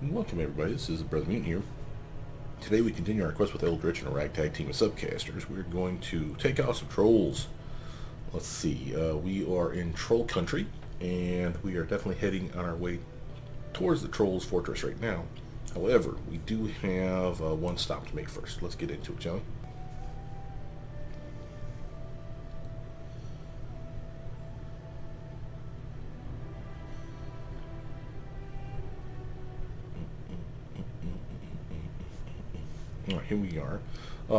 Welcome everybody, this is Brothermutant here. Today we continue our quest with Eldritch and a ragtag team of subcasters. We're going to take out some trolls. Let's see, we are in Troll Country, and we are definitely heading on our way towards the Trolls Fortress right now. However, we do have one stop to make first. Let's get into it, shall we? Alright, here we are.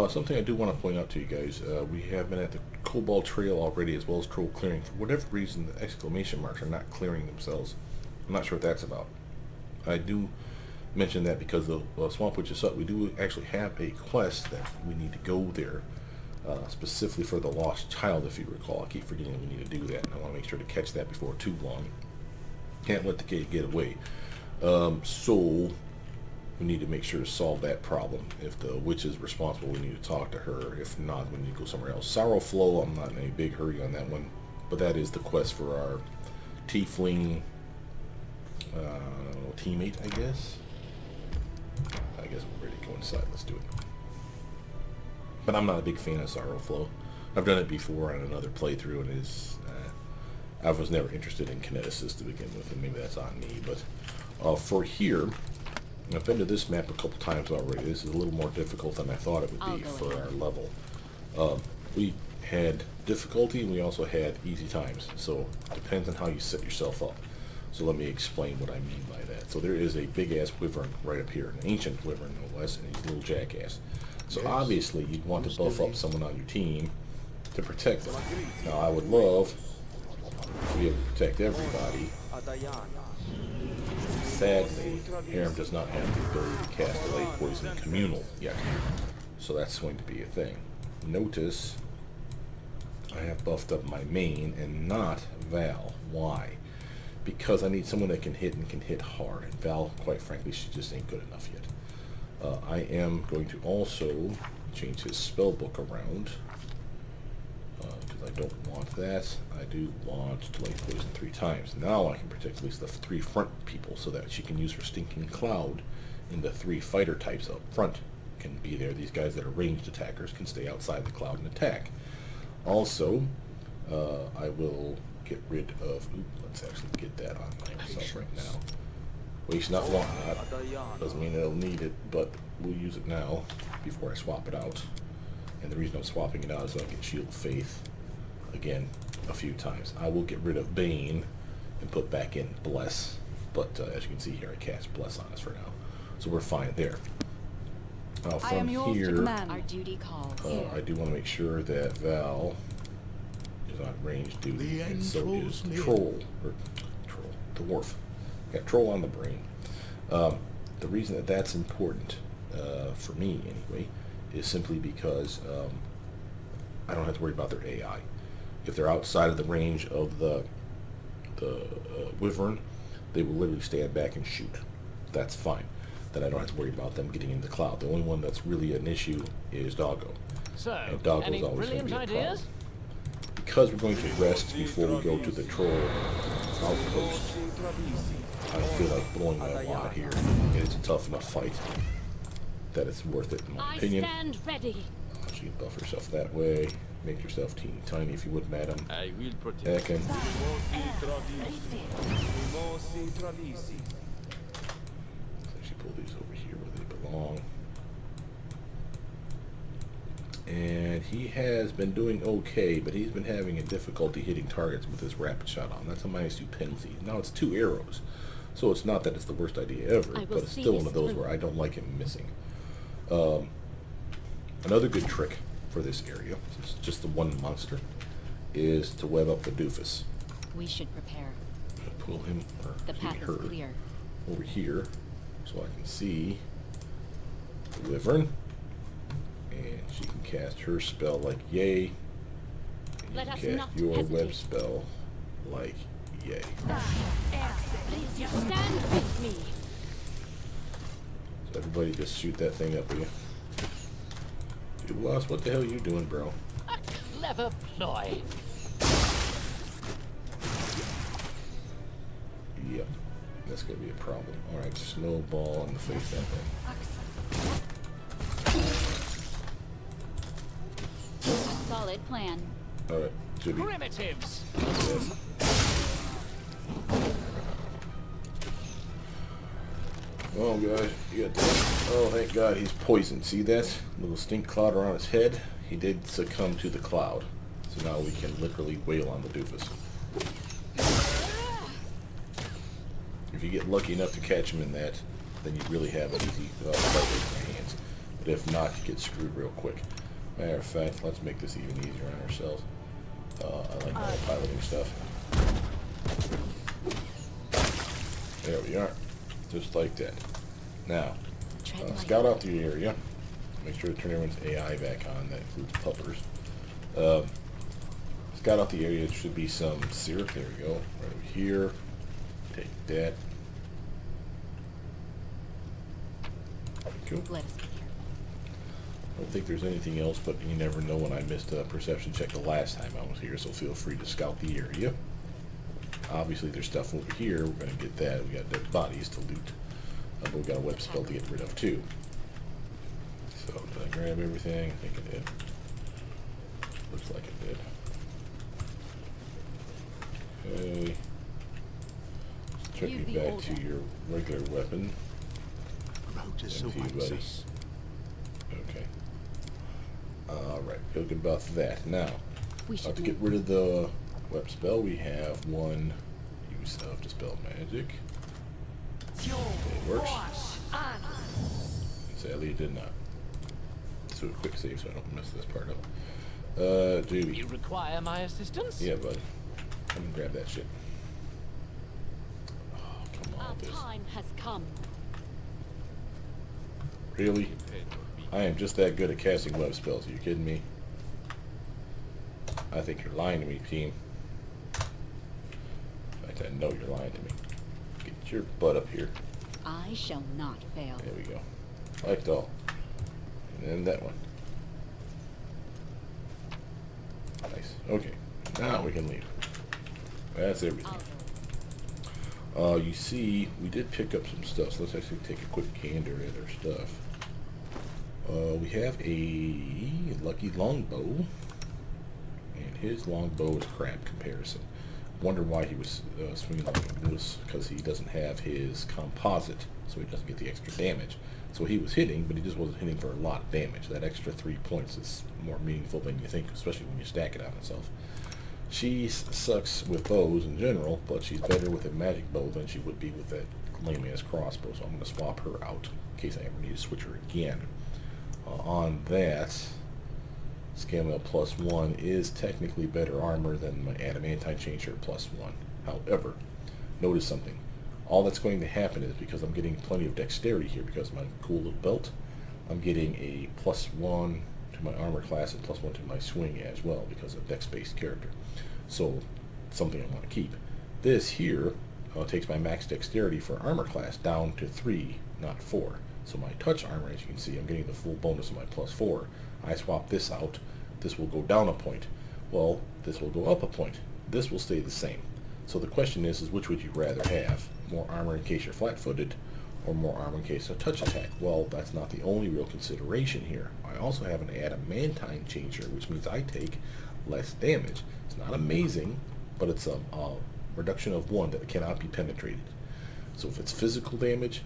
Something I do want to point out to you guys, we have been at the Cobalt Trail already, as well as Troll Clearing. For whatever reason, the exclamation marks are not clearing themselves. I'm not sure what that's about. I do mention that because the Swamp Witch's Hut, we do actually have a quest that we need to go there, specifically for the Lost Child, if you recall. I keep forgetting we need to do that, and I want to make sure to catch that before too long. Can't let the kid get away. So we need to make sure to solve that problem. If the witch is responsible, we need to talk to her. If not, we need to go somewhere else. Sorrow Flow, I'm not in any big hurry on that one, but that is the quest for our tiefling teammate, I guess. I guess we're ready to go inside. Let's do it. But I'm not a big fan of Sorrow Flow. I've done it before on another playthrough, and it is, I was never interested in kineticists to begin with, and maybe that's on me. But for here, I've been to this map a couple times already. This is a little more difficult than I thought it would be for our level. We had difficulty, and we also had easy times. So it depends on how you set yourself up. So let me explain what I mean by that. So there is a big-ass wyvern right up here, an ancient wyvern, no less, and he's a little jackass. So obviously you'd want to buff up someone on your team to protect them. Now I would love to be able to protect everybody. Sadly, Harem does not have the ability to cast a Light Poison Communal yet, so that's going to be a thing. Notice I have buffed up my main and not Val. Why? Because I need someone that can hit and can hit hard, and Val, quite frankly, she just ain't good enough yet. I am going to also change his spell book around, because I don't want that. I do want to Light Poison 3 times. Now I can protect at least the 3 front people, so that she can use her Stinking Cloud, and the 3 fighter types up front can be there. These guys that are ranged attackers can stay outside the cloud and attack. Also, I will get rid of... let's actually get that on myself right now. Waste not, want not. Doesn't mean I'll need it, but we'll use it now before I swap it out. And the reason I'm swapping it out is so I can Shield Faith again a few times. I will get rid of Bane and put back in Bless, but as you can see here, I cast Bless on us for now, so we're fine there. From here, our duty calls. I do want to make sure that Val is on range duty, and so is Troll, Dwarf. Got Troll on the brain. The reason that that's important, for me anyway, is simply because I don't have to worry about their AI. If they're outside of the range of the wyvern, they will literally stand back and shoot. That's fine. Then I don't have to worry about them getting in the cloud. The only one that's really an issue is Doggo. So, and Doggo's always going to be a problem. Ideas? Because we're going to rest before we go to the Troll outpost, I feel like blowing my wad here. And it's a tough enough fight that it's worth it in my opinion. Stand ready. She can buff herself that way. Make yourself teeny tiny if you would, madam. I will protect. Heckin'. Actually pull these over here where they belong. And he has been doing okay, but he's been having a difficulty hitting targets with his rapid shot on. That's a -2 penalty. Now it's 2 arrows. So it's not that it's the worst idea ever, but it's still one of those where I don't like him missing. Another good trick for this area, it's just the one monster, is to web up the doofus. We should prepare. Pull him, or the path her, is clear. over here, so I can see the wyvern, and she can cast her spell like yay, and you can cast your web spell like yay. Stand with me. So everybody just shoot that thing up again. Dude, Lost, what the hell are you doing, bro? A clever ploy. Yep. that's going to be a problem. Alright, snowball in the face that thing. Solid plan. Alright, should be. Primitives. Yes. Oh, guys, you got that. Oh, thank God he's poisoned. See that? Little stink cloud around his head? He did succumb to the cloud. So now we can literally wail on the doofus. If you get lucky enough to catch him in that, then you really have an easy fight with your hands. But if not, you get screwed real quick. Matter of fact, let's make this even easier on ourselves. I like all the piloting stuff. There we are. Just like that. Now, scout out the area. Make sure to turn everyone's AI back on. That includes puppers. Scout out the area. There should be some syrup. There we go. Right over here. Take that. Cool. Let us be careful. I don't think there's anything else, but you never know when I missed a perception check the last time I was here, so feel free to scout the area. Obviously, there's stuff over here. We're going to get that. We got dead bodies to loot. But we got a web spell to get rid of, too. So, did I grab everything? I think I did. Looks like it did. Okay. Let's check you back to your regular weapon. Okay. Alright, feel good about that. Now, to get rid of the web spell, we have one use of Dispel Magic. It works. Sadly, it did not. Let's do a quick save so I don't mess this part up. Do you require my assistance? Yeah, bud. Come and grab that shit. Oh, come on, Our time has come. Really? I am just that good at casting web spells. Are you kidding me? I think you're lying to me, team. In fact, I know you're lying to me. Get your butt up here. I shall not fail. There we go. Like all. And then that one. Nice. Okay. Now we can leave. That's everything. You see, we did pick up some stuff, so let's actually take a quick gander at our stuff. We have a lucky longbow, and his longbow is crap comparison. Wonder why he was swinging like this, because he doesn't have his composite, so he doesn't get the extra damage. So he was hitting, but he just wasn't hitting for a lot of damage. That extra 3 points is more meaningful than you think, especially when you stack it on itself. She sucks with bows in general, but she's better with a magic bow than she would be with that lame-ass crossbow, so I'm going to swap her out in case I ever need to switch her again. On that, Scale +1 is technically better armor than my Adamantine Chain-Shirt +1. However, notice something. All that's going to happen is because I'm getting plenty of dexterity here because of my cool little belt, I'm getting a +1 to my armor class and +1 to my swing as well because of dex-based character. So, something I want to keep. This here takes my max dexterity for armor class down to 3, not 4. So my touch armor, as you can see, I'm getting the full bonus of my +4. I swap this out. This will go down a point. Well, this will go up a point. This will stay the same. So the question is which would you rather have? More armor in case you're flat-footed, or more armor in case of touch attack? Well, that's not the only real consideration here. I also have an adamantine changer, which means I take less damage. It's not amazing, but it's a reduction of 1 that cannot be penetrated. So if it's physical damage,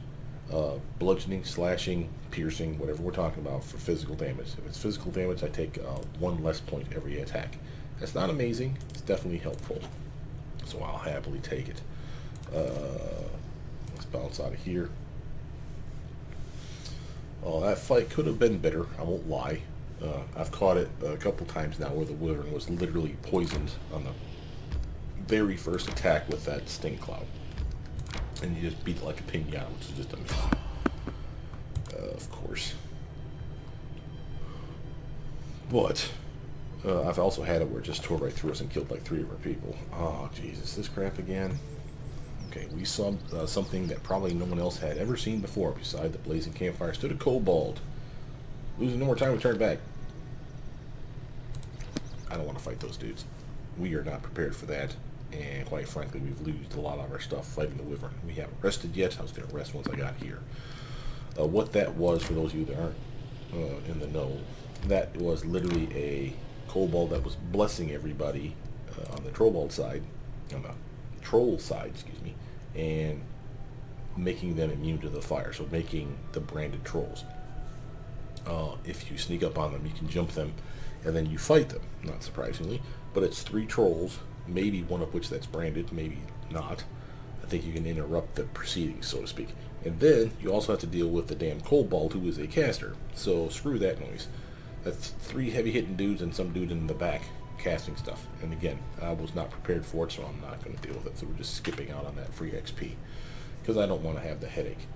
bludgeoning, slashing, piercing, whatever we're talking about for physical damage. If it's physical damage, I take 1 less point every attack. That's not amazing. It's definitely helpful. So I'll happily take it. Let's bounce out of here. Oh, that fight could have been better. I won't lie. I've caught it a couple times now where the wyvern was literally poisoned on the very first attack with that sting cloud. And you just beat it like a pinata, which is just amazing. Of course. But I've also had it where it just tore right through us and killed like 3 of our people. Oh, Jesus, this crap again. Okay, we saw something that probably no one else had ever seen before. Beside the blazing campfire stood a kobold. Losing no more time, we turn back. I don't want to fight those dudes. We are not prepared for that. And quite frankly, we've lost a lot of our stuff fighting the Wyvern. We haven't rested yet. I was going to rest once I got here. What that was, for those of you that aren't in the know, that was literally a kobold that was blessing everybody on the troll side, excuse me, and making them immune to the fire, so making the branded trolls. If you sneak up on them, you can jump them, and then you fight them, not surprisingly. But it's 3 trolls, maybe one of which that's branded, maybe not. I think you can interrupt the proceedings, so to speak. And then you also have to deal with the damn kobold, who is a caster. So screw that noise. That's 3 heavy-hitting dudes and some dude in the back casting stuff. And again, I was not prepared for it, so I'm not going to deal with it. So we're just skipping out on that free XP, because I don't want to have the headache.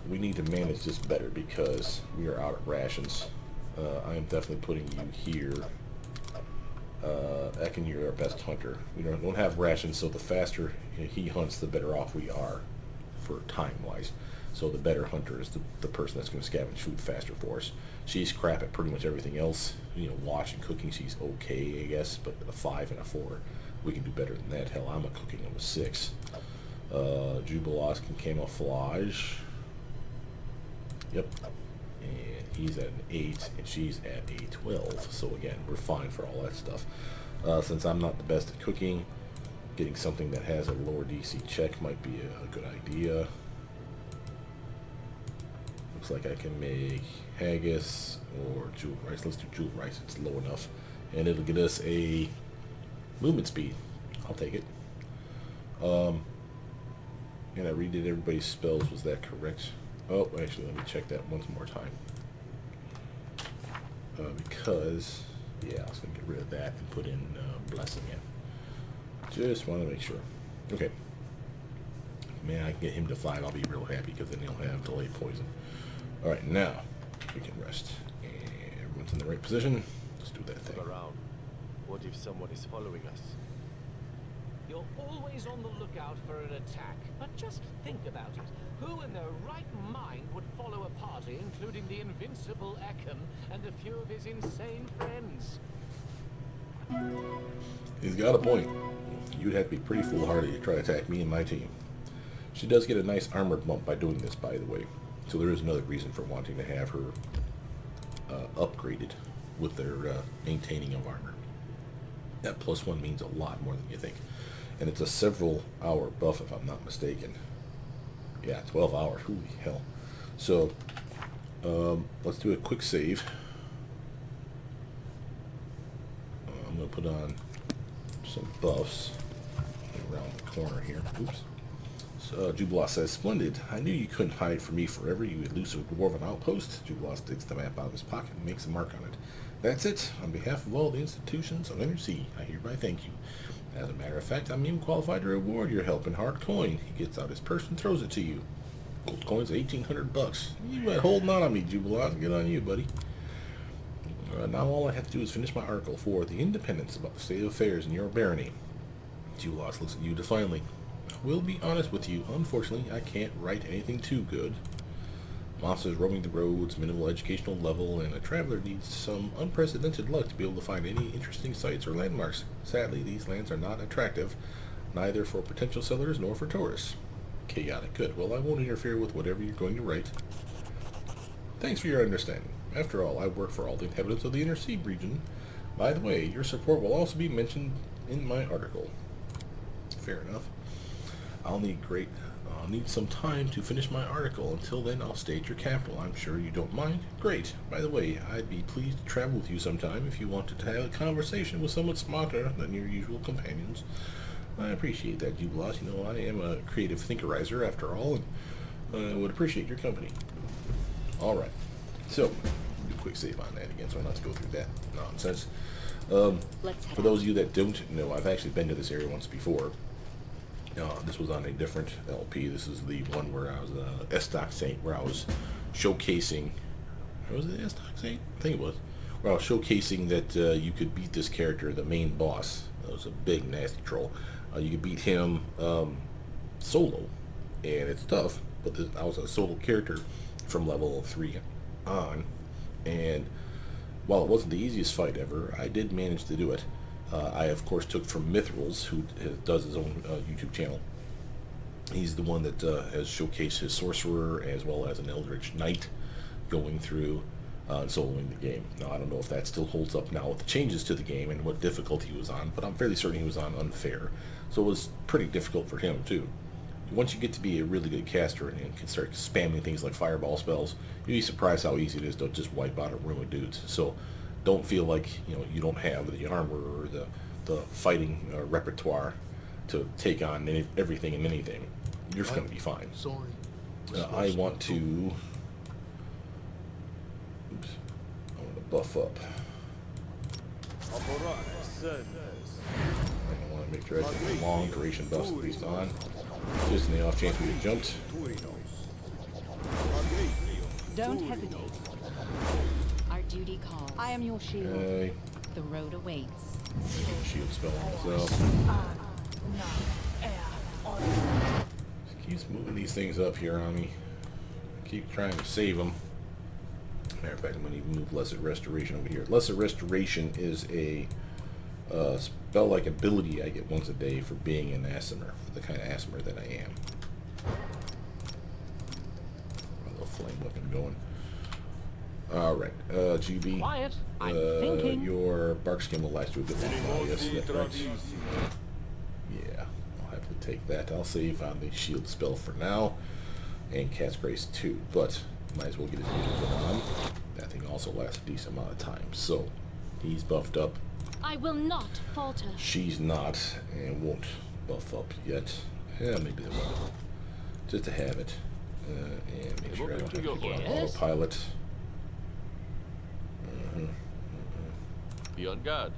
We need to manage this better because we are out of rations. I am definitely putting you here. Ekin, you're our best hunter. We don't have rations, so the faster he hunts, the better off we are for time-wise. So the better hunter is the person that's going to scavenge food faster for us. She's crap at pretty much everything else. Washing, cooking, she's okay, I guess, but a 5 and a 4, we can do better than that. Hell, I'm a cooking of a 6. Jubilos can camouflage. Yep. And he's at an 8, and she's at a 12. So again, we're fine for all that stuff. Since I'm not the best at cooking, getting something that has a lower DC check might be a good idea. Looks like I can make haggis or jewel rice. Let's do jewel rice. It's low enough. And it'll get us a movement speed. I'll take it. And I redid everybody's spells. Was that correct? Oh, actually, let me check that once more time. Because, yeah, I was going to get rid of that and put in Blessing in. Just want to make sure. Okay. Man, I can get him to 5. I'll be real happy, because then he'll have delayed poison. Alright, now we can rest. And everyone's in the right position. Let's do that thing. Around. What if someone is following us? You're always on the lookout for an attack, but just think about it. Who in their right mind would follow a party, including the invincible Ekin and a few of his insane friends? He's got a point. You'd have to be pretty foolhardy to try to attack me and my team. She does get a nice armor bump by doing this, by the way. So there is another reason for wanting to have her upgraded with their maintaining of armor. That +1 means a lot more than you think. And it's a several hour buff, if I'm not mistaken. Yeah, 12 hours. Holy hell. So, let's do a quick save. I'm going to put on some buffs around the corner here. Oops. So, Jubilos says, "Splendid. I knew you couldn't hide from me forever, you elusive dwarven outpost." Jubilos takes the map out of his pocket and makes a mark on it. "That's it. On behalf of all the institutions of Inner-Sea, I hereby thank you. As a matter of fact, I'm even qualified to reward your help in hard coin." He gets out his purse and throws it to you. Gold coins, 1,800 bucks. You been holding on me, Jubilos. Get on you, buddy. Now all I have to do is finish my article for The Independence about the state of affairs in your barony. Jubilos looks at you defiantly. "Will be honest with you. Unfortunately, I can't write anything too good. Monsters roaming the roads, minimal educational level, and a traveler needs some unprecedented luck to be able to find any interesting sites or landmarks. Sadly, these lands are not attractive, neither for potential settlers nor for tourists." Chaotic. Good. Well, I won't interfere with whatever you're going to write. "Thanks for your understanding. After all, I work for all the inhabitants of the Inner Sea region. By the way, your support will also be mentioned in my article." Fair enough. I'll need some time to finish my article. Until then, I'll stay at your capital. I'm sure you don't mind. Great. By the way, I'd be pleased to travel with you sometime if you wanted to have a conversation with someone smarter than your usual companions. I appreciate that, Jubilos. You know, I am a creative thinkerizer after all, and I would appreciate your company. Alright. So, do a quick save on that again, so I don't have to go through that nonsense. For those of you that don't know, I've actually been to this area once before. This was on a different LP. This is the one where I was Estoc Saint, where I was showcasing. Was it Estoc Saint? I think it was. Where I was showcasing that you could beat this character, the main boss. It was a big, nasty troll. You could beat him solo, and it's tough. But I was a solo character from level 3 on, and while it wasn't the easiest fight ever, I did manage to do it. I, of course, took from Mithrils, who does his own YouTube channel. He's the one that has showcased his Sorcerer as well as an Eldritch Knight going through and soloing the game. Now, I don't know if that still holds up now with the changes to the game and what difficulty he was on, but I'm fairly certain he was on Unfair. So it was pretty difficult for him, too. Once you get to be a really good caster and can start spamming things like fireball spells, you'd be surprised how easy it is to just wipe out a room of dudes. So don't feel like you don't have the armor or the fighting repertoire to take on everything and anything. You're just going to be fine. I want to... Oops. I want to buff up. I want to make sure I get long duration buffs at least on. Just in the off chance we get jumped. Don't hesitate. Our duty calls. I am your shield. Okay. The road awaits. Shield spell on myself. Just keeps moving these things up here on me. Keep trying to save them. Matter of fact, I'm going to move Lesser Restoration over here. Lesser Restoration is a spell-like ability I get once a day for being an Aasimar, the kind of Aasimar that I am. My little flame weapon going. Alright, GB. Quiet. I'm thinking. Your bark skin will last you a good long while, yes, that's right. Yeah, I'll happily take that. I'll save on the shield spell for now, and Cat's Grace too, but might as well get his music on. That thing also lasts a decent amount of time, so he's buffed up. I will not falter. She's not, and won't buff up yet. Yeah, maybe they will. Just to have it. And make sure I don't have to keep on autopilot. Be on guard.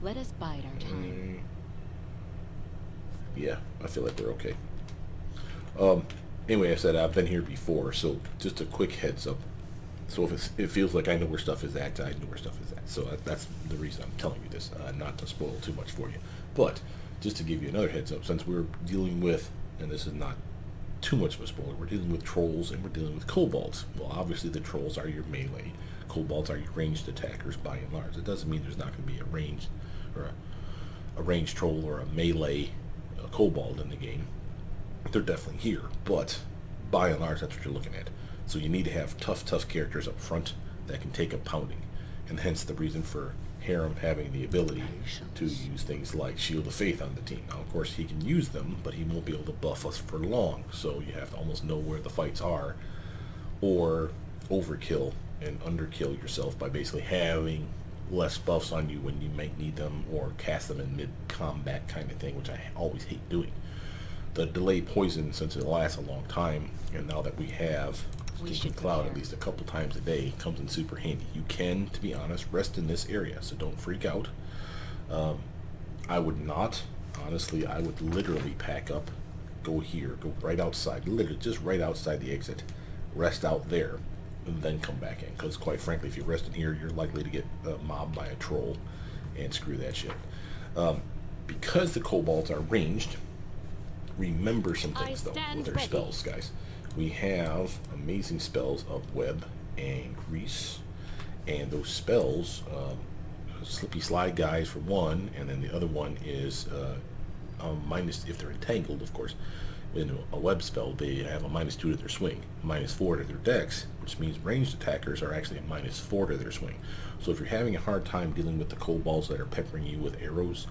Let us bide our time. Yeah, I feel like we're okay. Anyway, I said I've been here before, so just a quick heads up. So if it feels like I know where stuff is at, I know where stuff is at. So that's the reason I'm telling you this, not to spoil too much for you. But just to give you another heads up, since we're dealing with, and this is not too much of a spoiler, we're dealing with trolls and we're dealing with kobolds. Well, obviously the trolls are your melee. Kobolds are your ranged attackers by and large. It doesn't mean there's not going to be a ranged or a ranged troll or a melee kobold in the game. They're definitely here, but by and large that's what you're looking at. So you need to have tough characters up front that can take a pounding, and hence the reason for Harem having the ability to use things like Shield of Faith on the team. Now, of course, he can use them, but he won't be able to buff us for long, so you have to almost know where the fights are, or overkill and underkill yourself by basically having less buffs on you when you might need them, or cast them in mid-combat kind of thing, which I always hate doing. The delay poison, since it lasts a long time, and now that we have Stinking Cloud at least a couple times a day, comes in super handy. You can, to be honest, rest in this area, so don't freak out. I would not, honestly, I would literally pack up, go here, go right outside, literally just right outside the exit, rest out there, and then come back in. Because quite frankly, if you rest in here, you're likely to get mobbed by a troll, and screw that shit. Because the kobolds are ranged, remember some things though with our spells, guys. We have amazing spells of web and grease, and those spells, Slippy Slide guys for one, and then the other one is minus, if they're entangled, of course. In a web spell, they have a -2 to their swing, -4 to their dex, which means ranged attackers are actually a -4 to their swing. So if you're having a hard time dealing with the kobolds that are peppering you with arrows,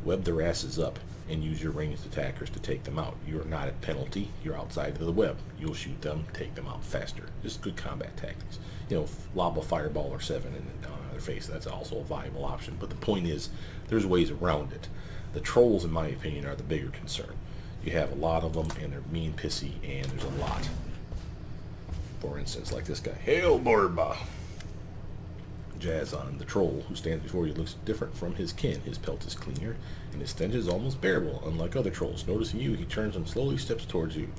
web their asses up and use your ranged attackers to take them out. You're not at penalty. You're outside of the web. You'll shoot them, take them out faster. Just good combat tactics. You know, lob a fireball or 7 in their face. That's also a viable option. But the point is, there's ways around it. The trolls, in my opinion, are the bigger concern. You have a lot of them, and they're mean, pissy, and there's a lot. For instance, like this guy. Hail, Borba! Jazzon, the troll who stands before you, looks different from his kin. His pelt is cleaner, and his stench is almost bearable, unlike other trolls. Noticing you, he turns and slowly steps towards you.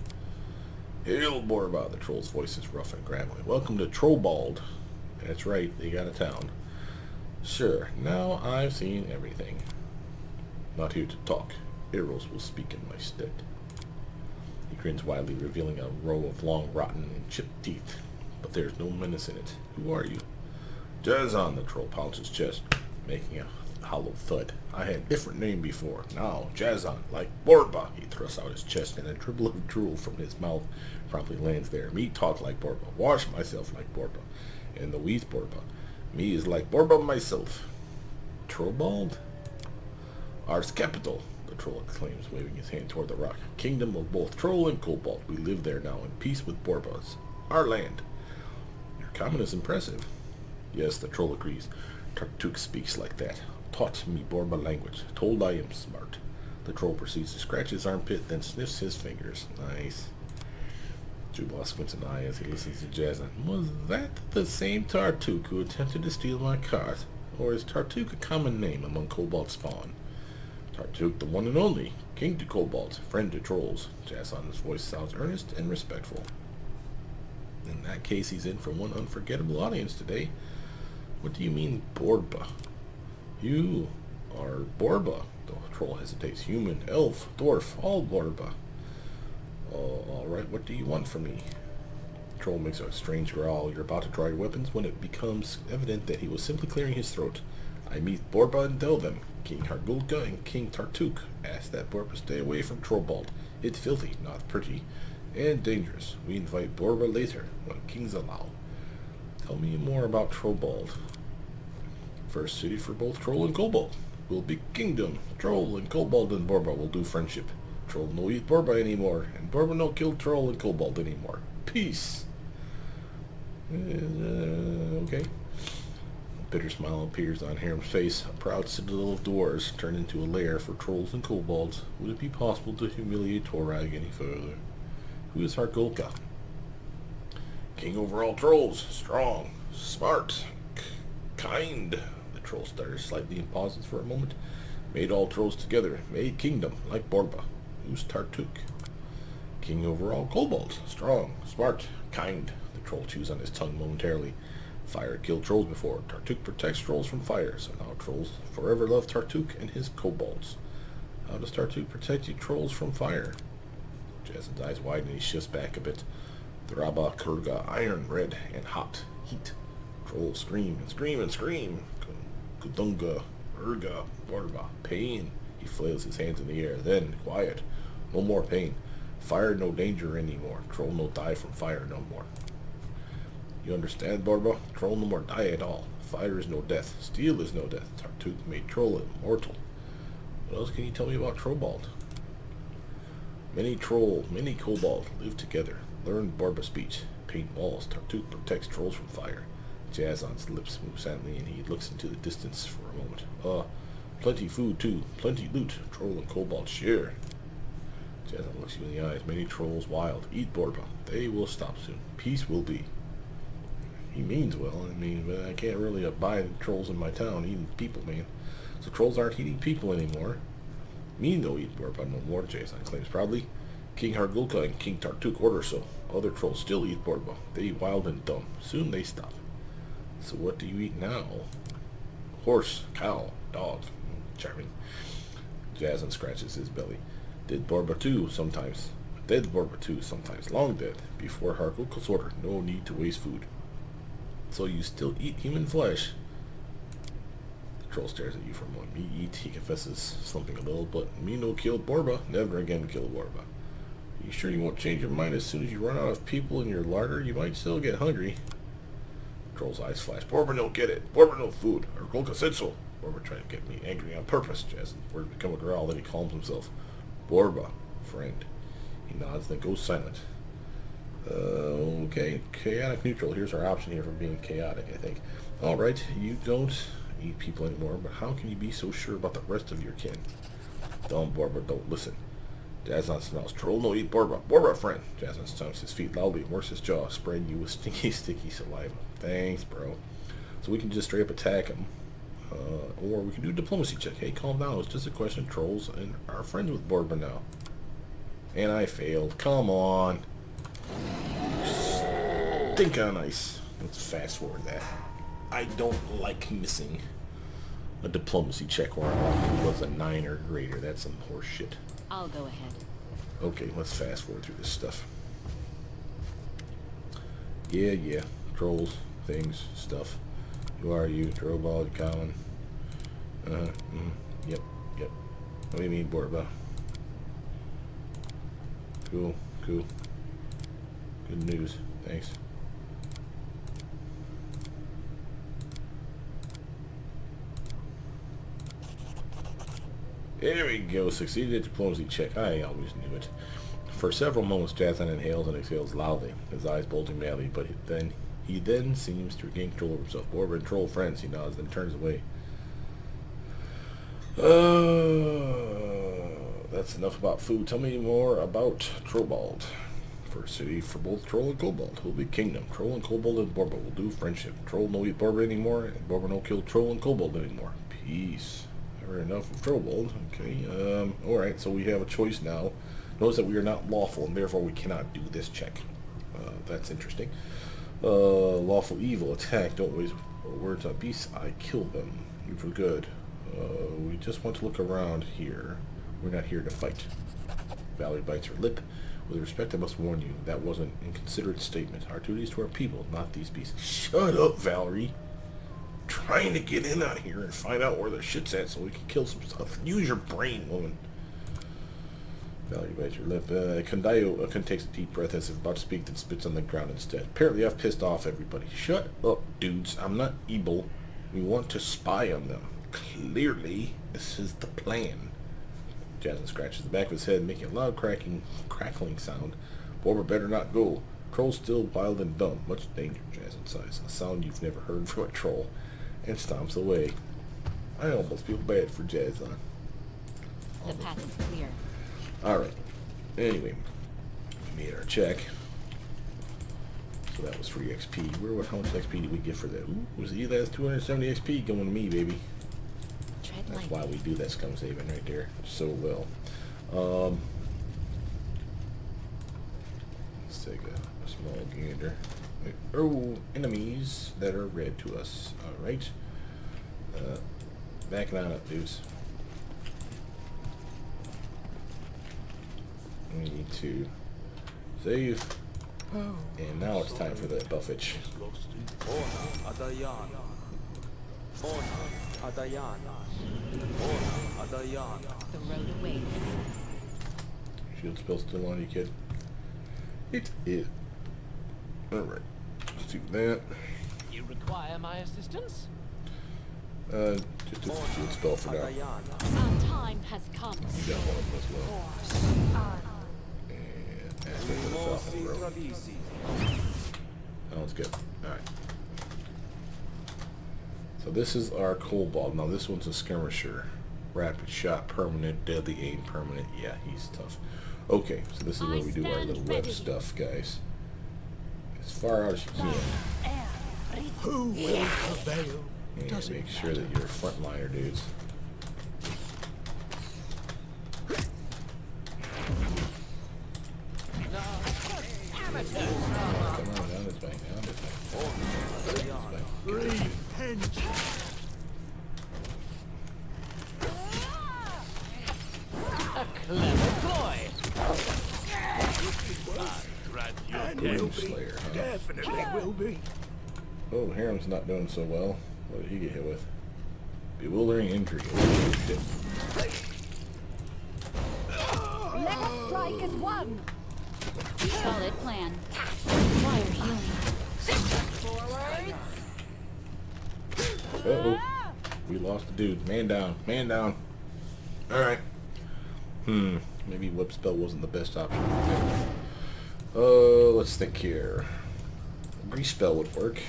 Hail, Borba! The troll's voice is rough and gravelly. Welcome to Trollbald. That's right, they got a town. Sure, now I've seen everything. Not here to talk. Arrows will speak in my stead. He grins widely, revealing a row of long, rotten, and chipped teeth. But there's no menace in it. Who are you? Jazzon, the troll pounds his chest. making a hollow thud. I had a different name before. Now, Jazon, like Borba. He thrusts out his chest, and a dribble of drool from his mouth promptly lands there. Me talk like Borba. Wash myself like Borba. And the wheat Borba. Me is like Borba myself. Trollbald? Ours capital, the troll exclaims, waving his hand toward the rock. Kingdom of both troll and kobold. We live there now in peace with Borbas. Our land. Your comment is impressive. Yes, the troll agrees. Tartuk speaks like that. Taught me Borba language. Told I am smart. The troll proceeds to scratch his armpit, then sniffs his fingers. Nice. Jubal squints an eye as he listens to Jazan. Was that the same Tartuk who attempted to steal my cart? Or is Tartuk a common name among kobold spawn? Tartuk, the one and only. King to kobolds, friend to trolls. Jazan's voice sounds earnest and respectful. In that case, he's in for one unforgettable audience today. What do you mean, Borba? You are Borba. The troll hesitates. Human, elf, dwarf, all Borba. Alright, what do you want from me? The troll makes a strange growl. You're about to draw your weapons when it becomes evident that he was simply clearing his throat. I meet Borba and tell them. King Hargulka and King Tartuk ask that Borba stay away from Trollbald. It's filthy, not pretty, and dangerous. We invite Borba later, when kings allow. Tell me more about Trollbald. First city for both Troll and Kobold. Will be kingdom. Troll and Kobold and Borba will do friendship. Troll no eat Borba anymore, and Borba no kill Troll and Kobold anymore. Peace. Okay. A bitter smile appears on Harem's face. A proud citadel of dwarves turned into a lair for trolls and kobolds. Would it be possible to humiliate Torag any further? Who is Hargulka? King over all trolls. Strong. Smart. Kind. The troll stutters slightly and pauses for a moment. Made all trolls together. Made kingdom, like Borba. Who's Tartuk? King over all kobolds. Strong. Smart. Kind. The troll chews on his tongue momentarily. Fire killed trolls before. Tartuk protects trolls from fire, so now trolls forever love Tartuk and his kobolds. How does Tartuk protect you trolls from fire? Jason's eyes widen and he shifts back a bit. Thraba, Kurga, iron, red, and hot. Heat. Trolls scream and scream and scream. Kudunga, Urga, Borba, pain. He flails his hands in the air. Then, quiet. No more pain. Fire no danger anymore. Troll no die from fire no more. You understand, Borba? Troll no more die at all. Fire is no death. Steel is no death. Tartuk made Troll immortal. What else can you tell me about Trollbald? Many troll, many kobold live together. Learn Borba speech. Paint walls. Tartuk protects trolls from fire. Jazon's lips move silently and he looks into the distance for a moment. Plenty food too. Plenty loot. Troll and kobold share. Jazon looks you in the eyes. Many trolls wild. Eat Borba. They will stop soon. Peace will be. He means well. I mean, but I can't really abide trolls in my town eating people, man. So trolls aren't eating people anymore. Me no eat Borba no more, Jason claims proudly. King Hargulka and King Tartuk order so. Other trolls still eat Borba. They eat wild and dumb. Soon they stop. So what do you eat now? Horse, cow, dog. Charming. Jazon scratches his belly. Did Borba too sometimes. Dead Borba too sometimes. Long dead. Before Hargulka's order. No need to waste food. So you still eat human flesh? The troll stares at you for a moment. Me eat, he confesses, slumping a little, but me no kill Borba. Never again kill Borba. You sure you won't change your mind as soon as you run out of people in your larder? You might still get hungry. The troll's eyes flash. Borba don't get it. Borba no food. Hargulka said so. Borba tried to get me angry on purpose. Jason's words become a growl, then he calms himself. Borba, friend. He nods, then goes silent. Okay, chaotic neutral. Here's our option here for being chaotic, I think. Alright, you don't eat people anymore, but how can you be so sure about the rest of your kin? Dumb Borba, don't listen. Jazon smells. Troll no eat Borba. Borba, friend. Jazon stomps his feet loudly and works his jaw, spreading you with stinky, sticky saliva. Thanks, bro. So we can just straight up attack him. Or we can do a diplomacy check. Hey, calm down. It's just a question. Trolls and are friends with Borba now. And I failed. Come on. Think on ice. Let's fast forward that. I don't like missing a diplomacy check where I was a 9 or greater. That's some horse shit. I'll go ahead. Okay, let's fast forward through this stuff. Yeah. Trolls, things, stuff. Who are you? Drobald, Colin. Yep. What do you mean, Borba? Cool. Good news. Thanks. There we go. Succeeded at diplomacy check. I always knew it. For several moments, Jazan inhales and exhales loudly, his eyes bulging madly, but he then seems to regain control of himself. Borba and troll friends, he nods, then turns away. That's enough about food. Tell me more about Trollbald. First city for both Troll and Kobold. Will be kingdom. Troll and Kobold and Borba will do friendship. Troll no eat Borba anymore, and Borba no kill Troll and Kobold anymore. Peace. Never enough of Trollbald. Okay. Alright, so we have a choice now. Notice that we are not lawful, and therefore we cannot do this check. That's interesting. Lawful evil. Attack. Don't waste words on beasts. I kill them. Neutral good. We just want to look around here. We're not here to fight. Valerie bites her lip. With respect, I must warn you, that was an inconsiderate statement. Our duty is to our people, not these beasts. Shut up, Valerie. I'm trying to get in on here and find out where the shit's at so we can kill some stuff. Use your brain, woman. Valerie bites her lip. Kondayo takes a deep breath as if about to speak, then spits on the ground instead. Apparently I've pissed off everybody. Shut up, dudes. I'm not evil. We want to spy on them. Clearly, this is the plan. Jasmine scratches the back of his head, making a loud crackling sound. Borba better not go. Troll's still wild and dumb. Much danger, Jasmine sighs. A sound you've never heard from a troll. And stomps away. I almost feel bad for Jasmine. The path is clear. Alright. Anyway, we made our check. So that was free XP. How much XP did we get for that? Ooh, that's 270 XP going to me, baby. That's why we do that scum saving right there so well. Let's take a small gander. Oh, enemies that are red to us. Alright. Backing on up, dudes. We need to save. And now it's time for the buffage. The road awaits. Shield spell still on you, kid. It is. Alright. Let's do that. You require my assistance? Just a shield spell for now. Our time has come. You got one of them as well. And ask me for the Falcon Row. That one's good. Alright. So this is our Kobold. Now this one's a skirmisher. Rapid shot, permanent, deadly aim, permanent. Yeah, he's tough. Okay, so this is where we do our little web stuff, guys. As far out as you can. Who will prevail? And make sure that you're frontliner, dudes. Come on, down this way, down this way. A clever ploy. Doom Slayer, huh? Definitely will be. Oh, Harem's not doing so well. What did he get hit with? Bewildering injury. Oh, shit. Let us strike as one. Solid plan. Require healing. Forwards. Uh-oh. We lost the dude. Man down. Man down. Alright. Maybe whip spell wasn't the best option. Let's think here. Grease spell would work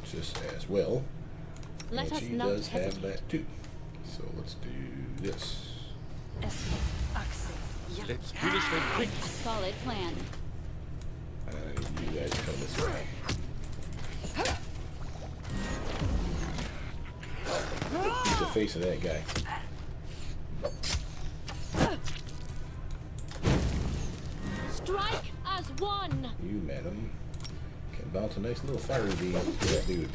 just as well. Let and us she not does hesitate. have that too. So let's do this. Let's finish them quick. A solid plan. I need you guys to come this way. Beat the face of that guy. Strike as one. You, madam, can bounce a nice little fire beam to that dude.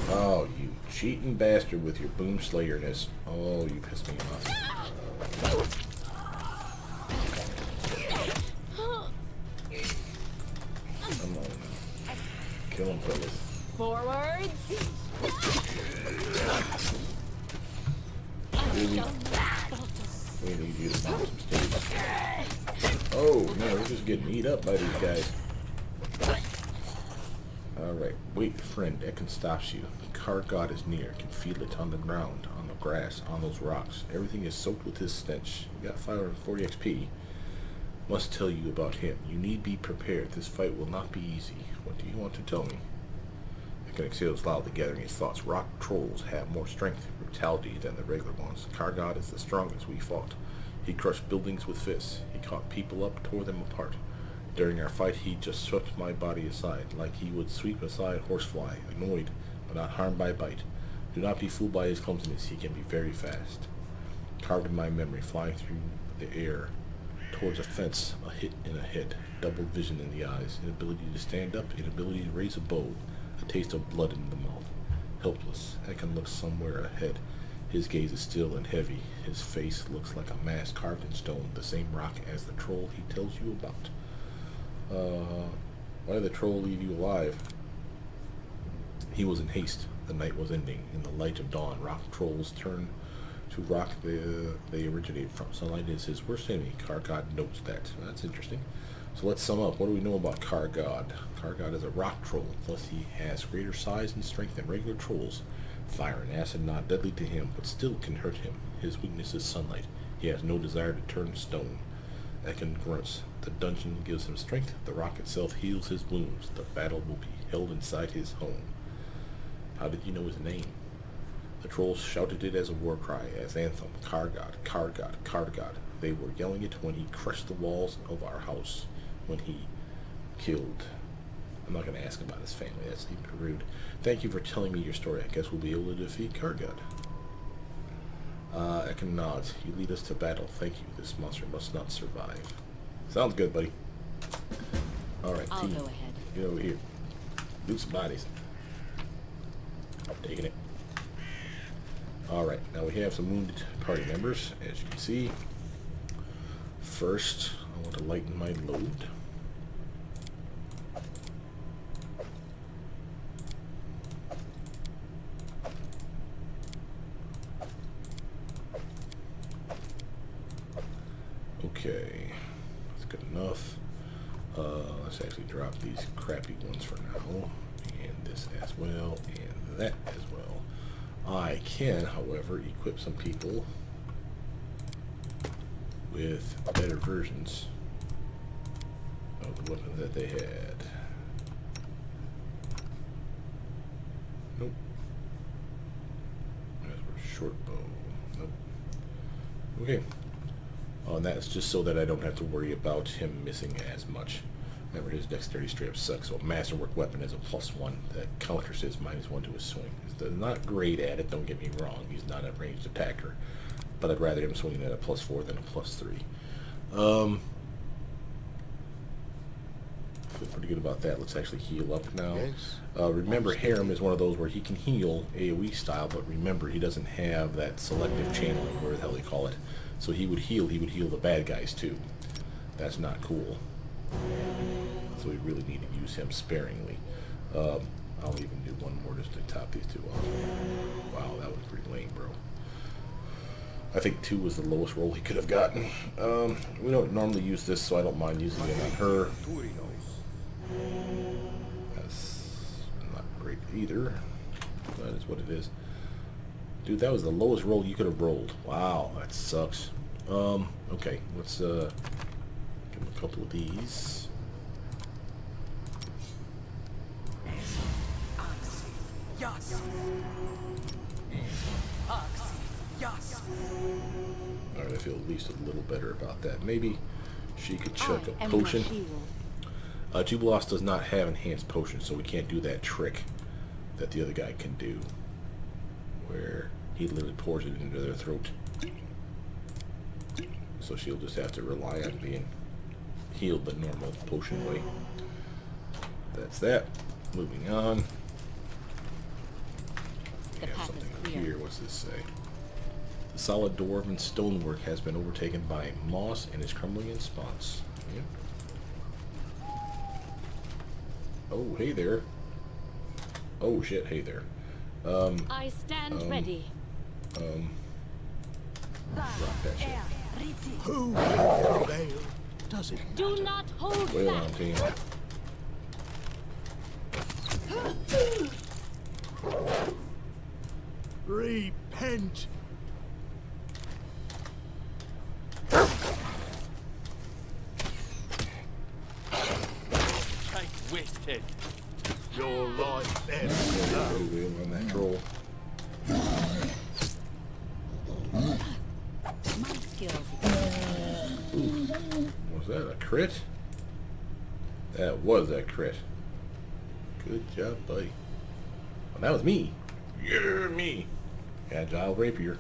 Oh, you cheating bastard with your boom slayerness. Oh, you pissed me off. Come on. Kill him, fellas. Forwards. Oh, no, we're just getting eat up by these guys. Alright, wait, friend, Ekin stops you. The car god is near, can feel it on the ground, on the grass, on those rocks. Everything is soaked with his stench. You got 540 XP. Must tell you about him. You need be prepared. This fight will not be easy. What do you want to tell me? Ekin exhales loudly, gathering his thoughts. Rock trolls have more strength, brutality than the regular ones. Car god is the strongest we fought. He crushed buildings with fists. He caught people up, tore them apart. During our fight, he just swept my body aside, like he would sweep aside horsefly, annoyed, but not harmed by bite. Do not be fooled by his clumsiness. He can be very fast. Carved in my memory, flying through the air, towards a fence, a hit in the head, double vision in the eyes, inability to stand up, inability to raise a bow, a taste of blood in the mouth. Helpless, Ekin looks somewhere ahead. His gaze is still and heavy. His face looks like a mask carved in stone, the same rock as the troll he tells you about. Why did the troll leave you alive? He was in haste. The night was ending. In the light of dawn, rock trolls turn to rock they originated from. Sunlight is his worst enemy. Car god notes that. That's interesting. So let's sum up. What do we know about Car god? Car god is a rock troll, plus he has greater size and strength than regular trolls. Fire and acid not deadly to him, but still can hurt him. His weakness is sunlight. He has no desire to turn stone. Ekin grunts. The dungeon gives him strength. The rock itself heals his wounds. The battle will be held inside his home. How did you know his name? The trolls shouted it as a war cry, as anthem. Car god, Car god, Car god. They were yelling it when he crushed the walls of our house. When he killed. I'm not going to ask about his family. That's even rude. Thank you for telling me your story. I guess we'll be able to defeat Car god. Ekin nods. You lead us to battle. Thank you. This monster must not survive. Sounds good, buddy. Alright, I'll team. go ahead. Get over here. Loot some bodies. I'm taking it. Alright, now we have some wounded party members, as you can see. First, I want to lighten my load. Okay, that's good enough. Let's actually drop these crappy ones for now, and this as well, and that as well. I can, however, equip some people with better versions of the weapons that they had. Nope. That's for short bow. Nope. Okay. Oh, and that's just so that I don't have to worry about him missing as much. Remember, his dexterity straight up sucks, so a masterwork weapon is a +1 that counters his -1 to his swing. He's not great at it, don't get me wrong. He's not a ranged attacker. But I'd rather him swinging at a +4 than a +3. Feel pretty good about that. Let's actually heal up now. Yes. Remember, Harem is one of those where he can heal AoE style, but remember, he doesn't have that selective channeling, whatever the hell they call it. So he would heal the bad guys too. That's not cool. So we really need to use him sparingly. I'll even do one more just to top these two off. Wow, that was pretty lame, bro. I think 2 was the lowest roll he could have gotten. We don't normally use this, so I don't mind using it on her. That's not great either. That is what it is. Dude, that was the lowest roll you could have rolled. Wow, that sucks. Okay, let's give him a couple of these. Alright, I feel at least a little better about that. Maybe she could chuck a potion. Jubilos does not have enhanced potions, so we can't do that trick that the other guy can do, where he literally pours it into their throat. So she'll just have to rely on being healed the normal potion way. That's that. Moving on. We have something here. What's this say? The solid dwarven stonework has been overtaken by moss and is crumbling in spots. Yeah. Oh, hey there. Oh shit, hey there. I stand ready. Drop that shit. Who will prevail? Does it Do matter? not hold Wait back. on, team. Repent. Tank wasted. Your life there. Wait on that troll. My skills. Was that a crit? That was a crit. Good job, buddy. Well, that was me. Yeah, me. Agile rapier.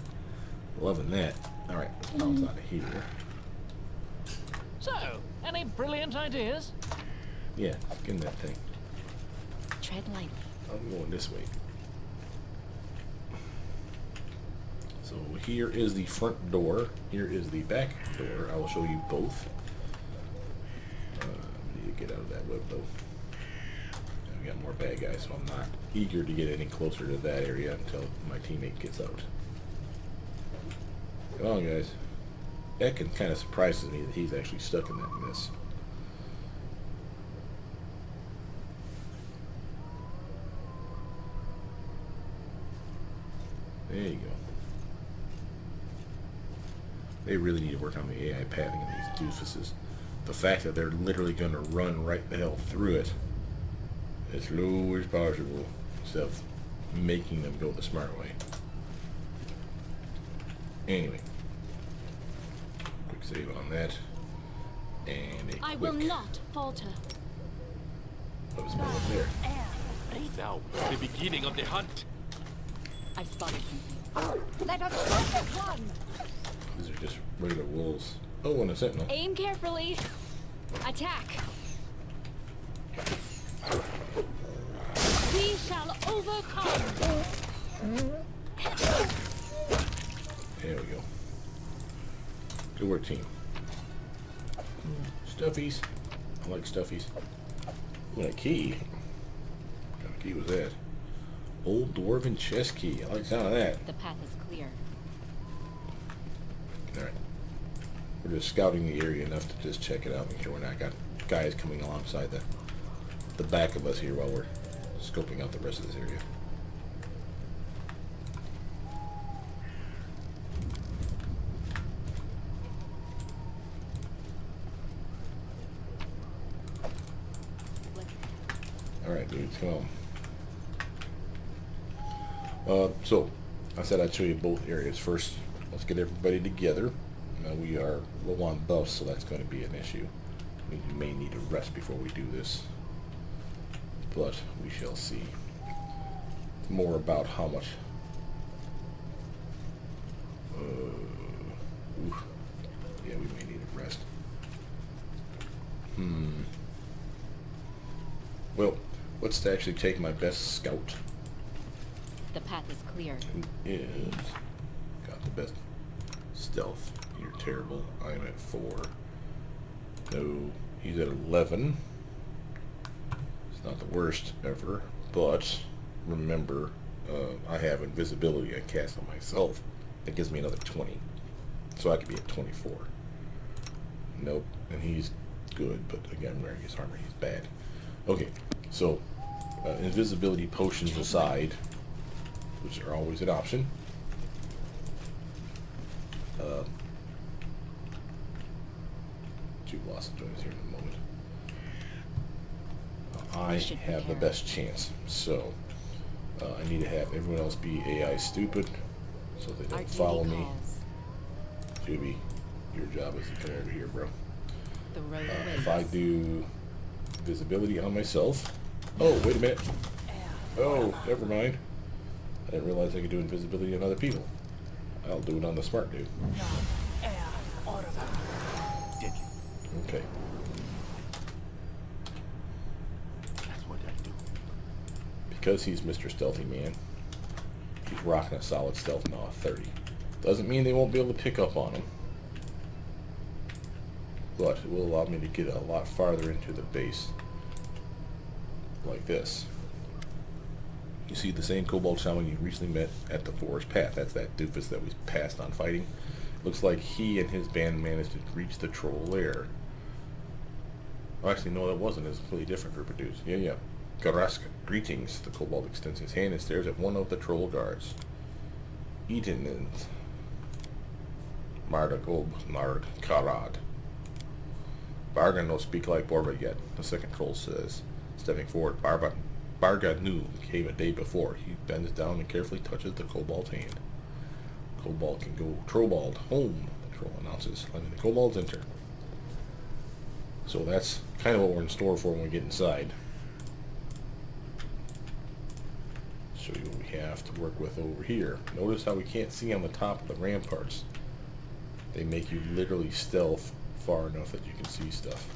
Loving that. Alright, let's bounce out of here. So, any brilliant ideas? Yeah, get in that thing. Tread lightly. I'm going this way. So here is the front door. Here is the back door. I will show you both. I need to get out of that web though. We got more bad guys, so I'm not eager to get any closer to that area until my teammate gets out. Come on, guys. That kind of surprises me that he's actually stuck in that mess. There you go. They really need to work on the AI pathing of these doofuses. The fact that they're literally going to run right the hell through it as low as possible instead of making them go the smart way. Anyway. Quick save on that. And a quick... I will not falter. What was up there? Now, the beginning of the hunt. I've spotted something. Let us go at one. These are just regular wolves. Oh, and a sentinel. Aim carefully. Attack. We shall overcome. There we go. Good work, team. Stuffies. I like stuffies. Ooh, a key. What kind of key was that? Old dwarven chest key. I like the sound of that. The path is clear. Alright. We're just scouting the area enough to just check it out, make sure we're not got guys coming alongside the back of us here while we're scoping out the rest of this area. Alright, dudes, come on. So, I said I'd show you both areas. First, let's get everybody together. Now we are low on buffs, so that's going to be an issue. We may need to rest before we do this. But we shall see. More about how much... oof. Yeah, we may need a rest. Well, let's actually take my best scout. The path is clear. Who is got the best stealth. You're terrible. I'm at 4. No, he's at 11. It's not the worst ever, but remember, I have invisibility I cast on myself. That gives me another 20. So I could be at 24. Nope, and he's good, but again, wearing his armor, he's bad. Okay, so invisibility potions aside, which are always an option. Two Blossom joins here in a moment. I have the best chance, so I need to have everyone else be AI stupid, so they don't follow me. Juby, your job is to come over here, bro. The road If I do visibility on myself... Oh, wait a minute. Oh, never mind. I didn't realize I could do invisibility on other people. I'll do it on the smart dude. Okay. That's what I do. Because he's Mr. Stealthy Man, he's rocking a solid stealth now of 30. Doesn't mean they won't be able to pick up on him, but it will allow me to get a lot farther into the base, like this. You see the same Kobold Shaman you recently met at the Forest Path. That's that doofus that we passed on fighting. Looks like he and his band managed to reach the troll lair. Oh, actually, no, that wasn't. It's a completely different group of dudes. Yeah, yeah. Garask, greetings. The kobold extends his hand and stares at one of the troll guards. Eden and Mardagob Nard Karad. Barga no speak like Borba yet, the second troll says. Stepping forward, Barga knew came a day before. He bends down and carefully touches the kobold's hand. Kobold can go Trobald home, the troll announces, letting the kobolds enter. So that's kind of what we're in store for when we get inside. Show you what we have to work with over here. Notice how we can't see on the top of the ramparts. They make you literally stealth far enough that you can see stuff.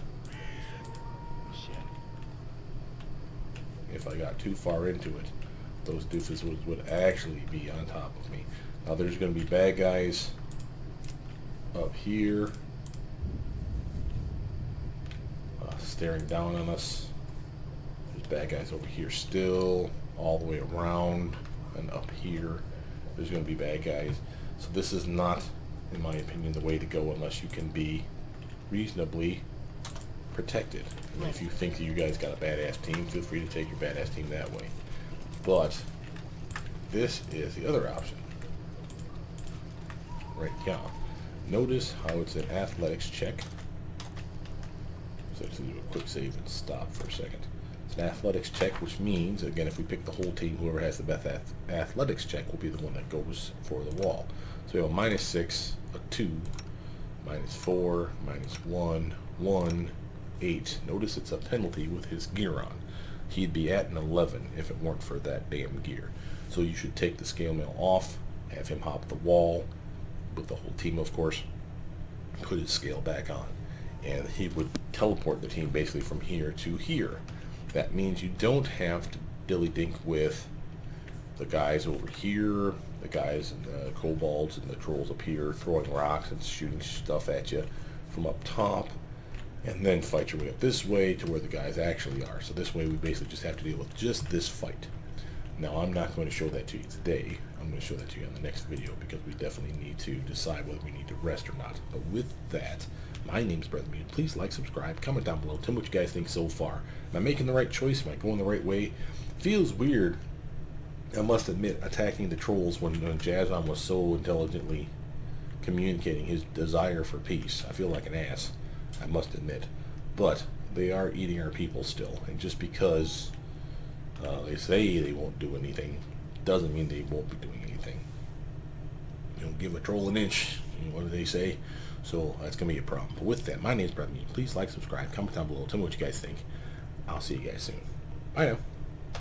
If I got too far into it, those doofus would actually be on top of me. Now there's going to be bad guys up here staring down on us. There's bad guys over here still, all the way around, and up here there's going to be bad guys. So this is not, in my opinion, the way to go unless you can be reasonably protected. And if you think that you guys got a badass team, feel free to take your badass team that way. But this is the other option. Right here. Notice how it's an athletics check. So let's do a quick save and stop for a second. It's an athletics check, which means, again, if we pick the whole team, whoever has the best athletics check will be the one that goes for the wall. So we have a -6, a 2, -4, -1, 1, 8. Notice it's a penalty with his gear on. He'd be at an 11 if it weren't for that damn gear. So you should take the scale mail off, have him hop the wall, with the whole team of course, put his scale back on, and he would teleport the team basically from here to here. That means you don't have to dilly-dink with the guys over here, the guys and the kobolds and the trolls up here throwing rocks and shooting stuff at you from up top, and then fight your way up this way to where the guys actually are. So this way we basically just have to deal with just this fight. Now I'm not going to show that to you today. I'm going to show that to you in the next video because we definitely need to decide whether we need to rest or not. But with that, my name's Brothermutant. Please like, subscribe, comment down below. Tell me what you guys think so far. Am I making the right choice? Am I going the right way? Feels weird, I must admit, attacking the trolls when Jazzon was so intelligently communicating his desire for peace. I feel like an ass, I must admit. But they are eating our people still. And just because they say they won't do anything doesn't mean they won't be doing anything. You don't give a troll an inch. You know, what do they say? So that's going to be a problem. But with that, my name's Brothermutant. Please like, subscribe, comment down below. Tell me what you guys think. I'll see you guys soon. Bye now.